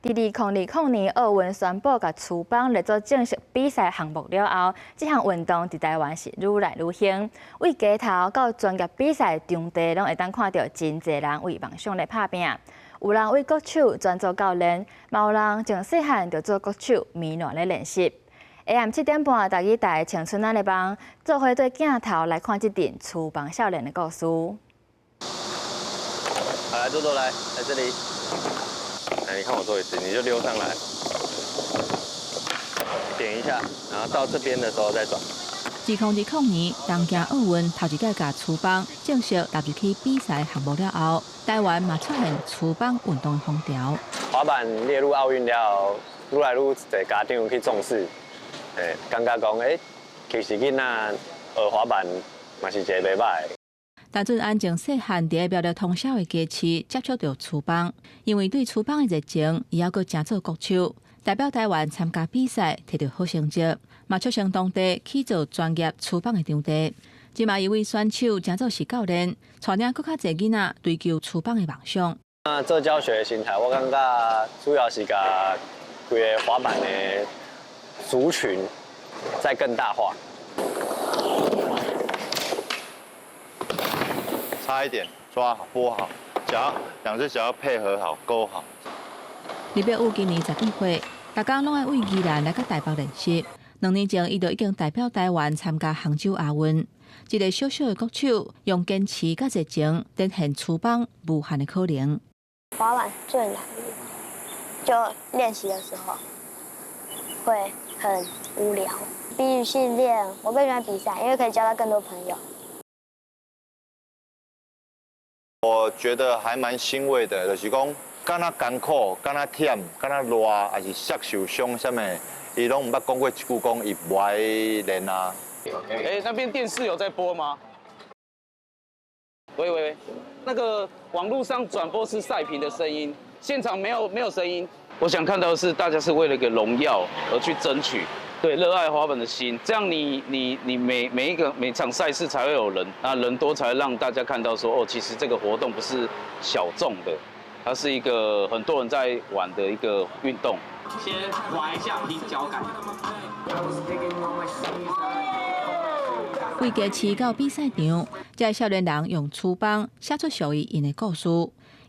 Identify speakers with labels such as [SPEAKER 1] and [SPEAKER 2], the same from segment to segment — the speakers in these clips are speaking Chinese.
[SPEAKER 1] 在2020年奥运宣布甲厨房列作正式比赛项目了后，这项运动在台湾是愈来愈兴。为街头到专业比赛场地，拢会当看到真侪人为梦想咧打拼。有人为国手专做教练，嘛有人从细汉就做国手，迷恋咧练习。下暗7点半，大家台青春咱的帮做伙对镜头来看这段厨房少年的故事。
[SPEAKER 2] 好，来，多多来这里。 来，你看我做一次，你就溜上来，点一下，然后到这边的时候再转。
[SPEAKER 3] 2020年东京奥运头一届甲厨房正式踏入去比赛项目了后，台湾嘛出现厨房运动的风潮。
[SPEAKER 2] 滑板列入奥运了后，愈来愈多家长去重视，感觉讲，其实囡仔学滑板嘛是一个袂歹。
[SPEAKER 3] 陈俊安从细汉伫苗栗通宵的家市接触到厨房，因为对厨房的热情，伊还阁正做国手，代表台湾参加比赛，摕到好成绩，嘛出上当地去做专业厨房的场地。即嘛一位选手正做是教练，带领更较侪囡仔追求厨房的梦想。
[SPEAKER 2] 做教学的心态，我感觉主要是甲规个滑板的族群再更大化。
[SPEAKER 4] 差一点，抓好，拨好，两只脚要配合好，勾好。
[SPEAKER 3] 李碧武今年12岁，大家拢爱为宜兰来到台北练习。2年前，伊就已经代表台湾参加杭州亚运。一个小小的国手，用坚持甲热情，展现厨房无限的可能。
[SPEAKER 5] 滑板最难，就练习的时候会很无聊。比起训练，我更喜欢比赛，因为可以交到更多朋友。
[SPEAKER 4] 我觉得还蛮欣慰的，就是讲，敢若艰苦，敢若忝，敢若热，还是摔受伤什么，伊拢唔捌讲过一句讲伊不爱练啊。
[SPEAKER 6] 那边电视有在播吗？喂，那个网络上转播是赛评的声音，现场没有声音。我想看到的是，大家是为了一个荣耀而去争取。 对，热爱滑板的心，这样你每场赛事才会有人，那人多才会让大家看到说，哦，其实这个活动不是小众的，它是一个很多人在玩的一个运动。
[SPEAKER 7] 先滑一下平脚感。
[SPEAKER 3] 为家市到比赛场，这些少年人用厨房写出属于因的故事，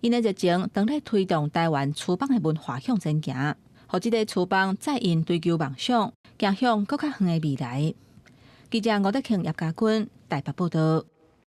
[SPEAKER 3] 因的热情当在推动台湾厨房的文化向前行。 互这个厨房再因追求梦想，走向更较远的未来。记者吴德庆、叶家军台北报道。